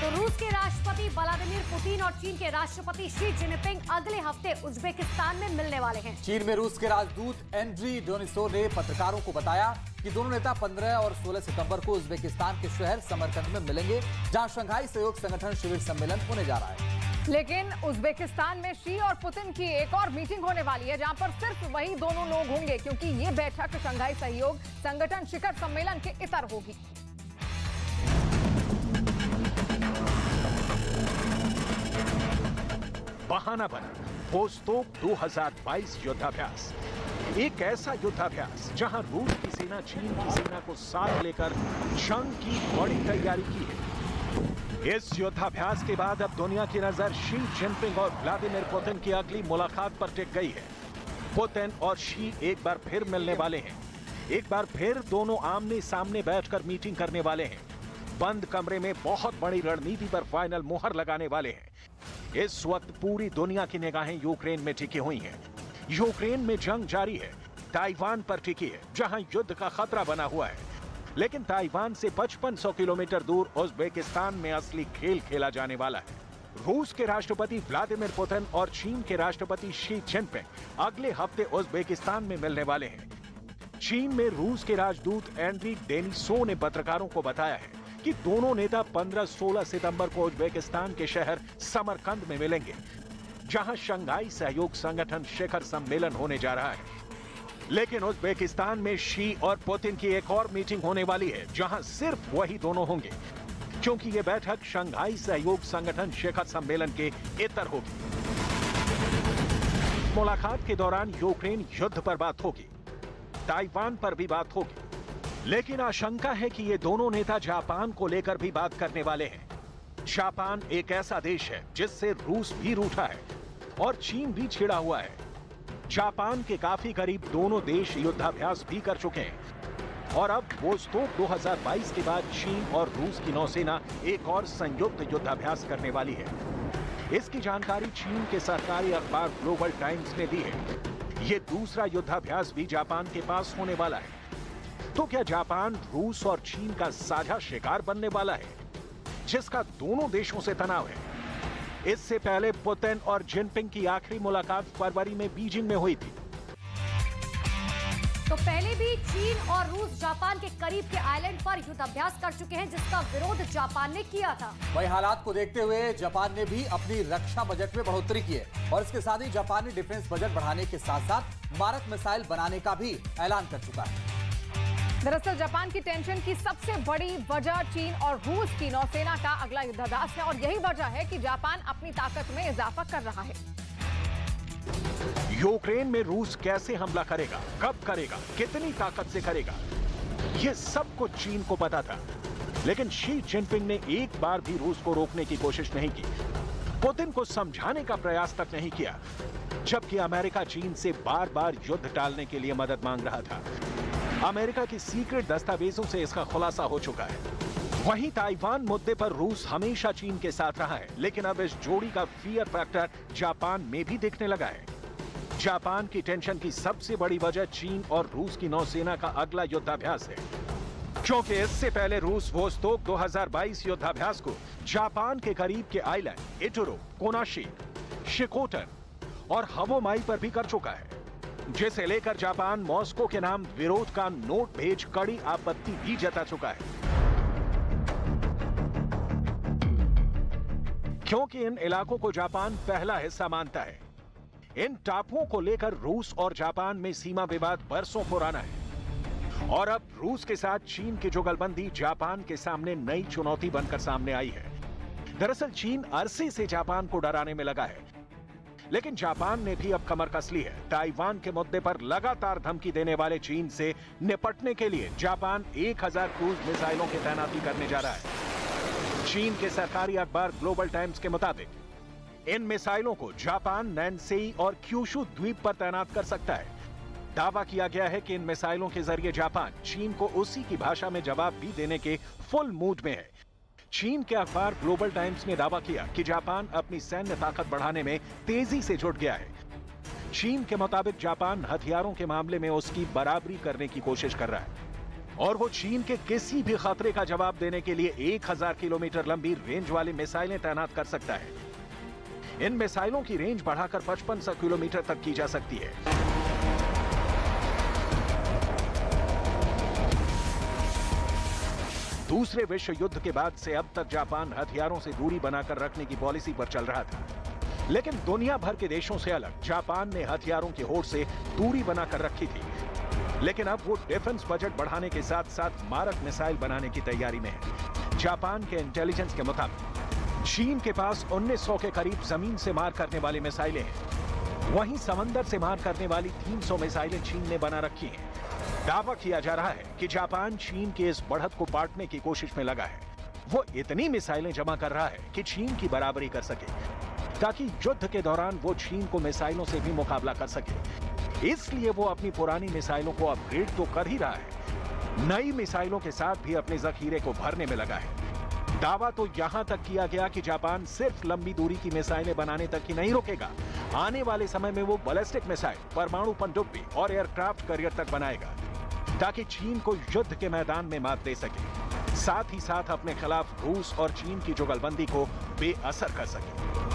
तो रूस के राष्ट्रपति व्लादिमीर पुतिन और चीन के राष्ट्रपति शी जिनपिंग अगले हफ्ते उज्बेकिस्तान में मिलने वाले हैं। चीन में रूस के राजदूत एंड्री डेनिसोव ने पत्रकारों को बताया कि दोनों नेता 15 और 16 सितंबर को उज्बेकिस्तान के शहर समरकंद में मिलेंगे, जहां शंघाई सहयोग संगठन शिविर सम्मेलन होने जा रहा है। लेकिन उज्बेकिस्तान में शी और पुतिन की एक और मीटिंग होने वाली है, जहां पर सिर्फ वही दोनों लोग होंगे, क्योंकि ये बैठक शंघाई सहयोग संगठन शिखर सम्मेलन के इतर होगी। बहाना बना वोस्तोक 2022 युद्धाभ्यास, एक ऐसा युद्धाभ्यास जहां रूस की सेना चीन की सेना को साथ लेकर जंग की बड़ी तैयारी की है। इस युद्धाभ्यास के बाद अब दुनिया की नजर शी जिनपिंग और व्लादिमीर पुतिन की अगली मुलाकात पर टिक गई है। पुतिन और शी एक बार फिर मिलने वाले हैं, एक बार फिर दोनों आमने सामने बैठकर मीटिंग करने वाले हैं। बंद कमरे में बहुत बड़ी रणनीति पर फाइनल मुहर लगाने वाले हैं। इस वक्त पूरी दुनिया की निगाहें यूक्रेन में टिकी हुई हैं। यूक्रेन में जंग जारी है, ताइवान पर टिकी है, जहां युद्ध का खतरा बना हुआ है। लेकिन ताइवान से 5500 किलोमीटर दूर उज्बेकिस्तान में असली खेल खेला जाने वाला है। रूस के राष्ट्रपति व्लादिमीर पुतिन और चीन के राष्ट्रपति शी जिनपिंग अगले हफ्ते उज्बेकिस्तान में मिलने वाले हैं। चीन में रूस के राजदूत एंड्री डेनिसोव ने पत्रकारों को बताया है कि दोनों नेता 15-16 सितंबर को उज्बेकिस्तान के शहर समरकंद में मिलेंगे, जहां शंघाई सहयोग संगठन शिखर सम्मेलन होने जा रहा है। लेकिन उज्बेकिस्तान में शी और पुतिन की एक और मीटिंग होने वाली है, जहां सिर्फ वही दोनों होंगे, क्योंकि यह बैठक शंघाई सहयोग संगठन शिखर सम्मेलन के इतर होगी। मुलाकात के दौरान यूक्रेन युद्ध पर बात होगी, ताइवान पर भी बात होगी, लेकिन आशंका है कि ये दोनों नेता जापान को लेकर भी बात करने वाले हैं। जापान एक ऐसा देश है जिससे रूस भी रूठा है और चीन भी छिड़ा हुआ है। जापान के काफी करीब दोनों देश युद्धाभ्यास भी कर चुके हैं और अब वोस्तोक 2022 के बाद चीन और रूस की नौसेना एक और संयुक्त युद्धाभ्यास करने वाली है। इसकी जानकारी चीन के सरकारी अखबार ग्लोबल टाइम्स ने दी है। ये दूसरा युद्धाभ्यास भी जापान के पास होने वाला है। तो क्या जापान रूस और चीन का साझा शिकार बनने वाला है, जिसका दोनों देशों से तनाव है? इससे पहले पुतिन और जिनपिंग की आखिरी मुलाकात फरवरी में बीजिंग में हुई थी। तो पहले भी चीन और रूस जापान के करीब के आइलैंड पर युद्धाभ्यास कर चुके हैं, जिसका विरोध जापान ने किया था। वही हालात को देखते हुए जापान ने भी अपनी रक्षा बजट में बढ़ोतरी की है और इसके साथ ही जापान ने डिफेंस बजट बढ़ाने के साथ साथ मारक मिसाइल बनाने का भी ऐलान कर चुका है। दरअसल जापान की टेंशन की सबसे बड़ी वजह चीन और रूस की नौसेना का अगला युद्धाभ्यास है और यही वजह है कि जापान अपनी ताकत में इजाफा कर रहा है। यूक्रेन में रूस कैसे हमला करेगा, कब करेगा, कितनी ताकत से करेगा, यह सब कुछ चीन को पता था। लेकिन शी जिनपिंग ने एक बार भी रूस को रोकने की कोशिश नहीं की, पुतिन को समझाने का प्रयास तक नहीं किया, जबकि अमेरिका चीन से बार बार युद्ध टालने के लिए मदद मांग रहा था। अमेरिका की सीक्रेट दस्तावेजों से इसका खुलासा हो चुका है। वहीं ताइवान मुद्दे पर रूस हमेशा चीन के साथ रहा है, लेकिन अब इस जोड़ी का फियर फैक्टर जापान में भी दिखने लगा है। जापान की टेंशन की सबसे बड़ी वजह चीन और रूस की नौसेना का अगला युद्धाभ्यास है, क्योंकि इससे पहले रूस वोस्तोक 2022 युद्धाभ्यास को जापान के करीब के आइलैंड इटुरो, कोनाशी, शिकोटन और हवोमाई पर भी कर चुका है, जिसे लेकर जापान मॉस्को के नाम विरोध का नोट भेज कड़ी आपत्ति भी जता चुका है। क्योंकि इन इलाकों को जापान पहला हिस्सा मानता है। इन टापुओं को लेकर रूस और जापान में सीमा विवाद बरसों पुराना है और अब रूस के साथ चीन की जुगलबंदी जापान के सामने नई चुनौती बनकर सामने आई है। दरअसल चीन अरसे से जापान को डराने में लगा है, लेकिन जापान ने भी अब कमर कस ली है। ताइवान के मुद्दे पर लगातार धमकी देने वाले चीन से निपटने के लिए जापान 1000 क्रूज मिसाइलों की तैनाती करने जा रहा है। चीन के सरकारी अखबार ग्लोबल टाइम्स के मुताबिक इन मिसाइलों को जापान नैनसेई और क्यूशु द्वीप पर तैनात कर सकता है। दावा किया गया है कि इन मिसाइलों के जरिए जापान चीन को उसी की भाषा में जवाब भी देने के फुल मूड में है। चीन के अखबार ग्लोबल टाइम्स ने दावा किया कि जापान अपनी सैन्य ताकत बढ़ाने में तेजी से जुट गया है। चीन के मुताबिक जापान हथियारों के मामले में उसकी बराबरी करने की कोशिश कर रहा है। और वो चीन के किसी भी खतरे का जवाब देने के लिए 1000 किलोमीटर लंबी रेंज वाली मिसाइलें तैनात कर सकता है। इन मिसाइलों की रेंज बढ़ाकर 5500 किलोमीटर तक की जा सकती है। दूसरे विश्व युद्ध के बाद से अब तक जापान हथियारों से दूरी बनाकर रखने की पॉलिसी पर चल रहा था, लेकिन दुनिया भर के देशों से अलग जापान ने हथियारों की होड़ से दूरी बनाकर रखी थी। लेकिन अब वो डिफेंस बजट बढ़ाने के साथ साथ मारक मिसाइल बनाने की तैयारी में है। जापान के इंटेलिजेंस के मुताबिक चीन के पास 1900 के करीब जमीन से मार करने वाली मिसाइलें हैं। वहीं समंदर से मार करने वाली 300 मिसाइलें चीन ने बना रखी हैं। दावा किया जा रहा है कि जापान चीन के इस बढ़त को पाटने की कोशिश में लगा है। वो इतनी मिसाइलें जमा कर रहा है कि चीन की बराबरी कर सके, ताकि युद्ध के दौरान वो चीन को मिसाइलों से भी मुकाबला कर सके। इसलिए वो अपनी पुरानी मिसाइलों को अपग्रेड तो कर ही रहा है, नई मिसाइलों के साथ भी अपने जखीरे को भरने में लगा है। दावा तो यहां तक किया गया कि जापान सिर्फ लंबी दूरी की मिसाइलें बनाने तक ही नहीं रुकेगा, आने वाले समय में वो बैलिस्टिक मिसाइल, परमाणु पनडुब्बी और एयरक्राफ्ट कैरियर तक बनाएगा, ताकि चीन को युद्ध के मैदान में मात दे सके, साथ ही साथ अपने खिलाफ रूस और चीन की जुगलबंदी को बेअसर कर सके।